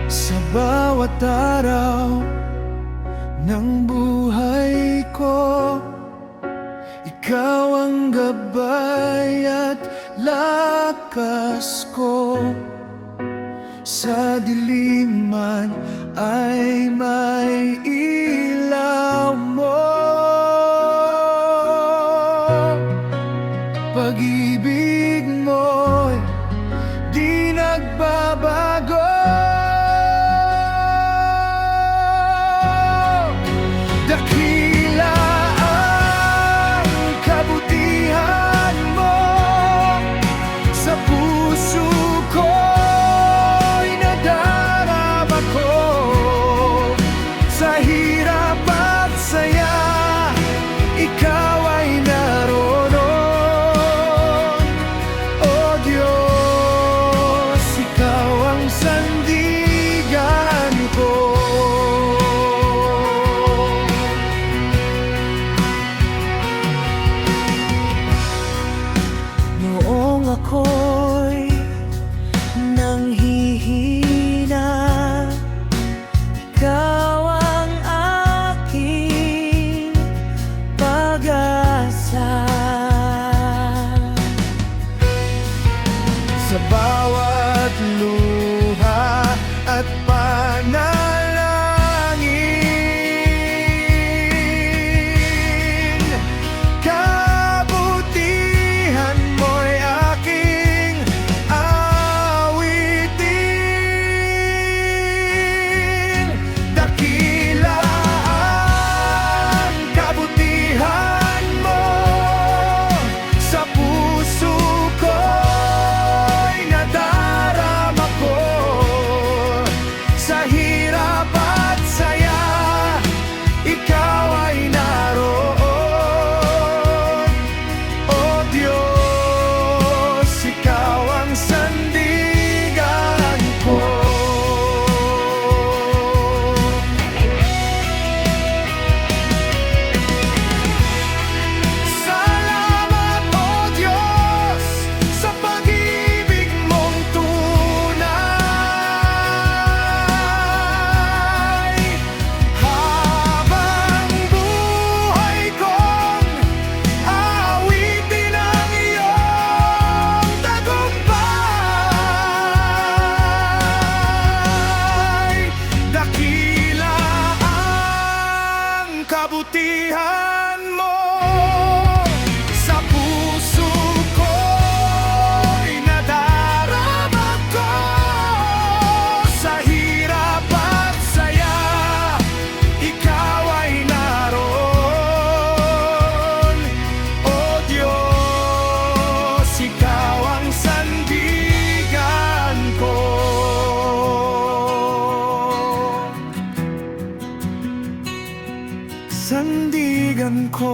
Sa bawat araw ng buhay ko, ikaw ang gabay at lakas ko. Sa dilim man ay may ilaw mo. Pag-ibig mo'y di nagbabago. Dakila ang kabutihan mo sa puso ko'y nadarama ko. Sa hirap at saya, ikaw ay naroon. O Diyos, ikaw ang sandigan ko. Noong ako'y nanghihina, ikaw ang aking pag-asa. Sa bawat luha at panalangin, kabutihan mo'y aking awitin. Dakila ang kabutihan mo sa puso ko'y nadarama ko. Sa hirap at saya, ikaw ay naroon. O Diyos, ikaw ang sandigan ko. Salamat, O Diyos, sa pag-ibig mong tunay. Habang buhay kong aawitin ang iyong tagumpay. Dakila ang kabutihan mo sa puso ko'y nadarama ko. Sa hirap at saya, ikaw ay naroon. O Diyos, ikaw ang sandigan ko. Sandigan ko.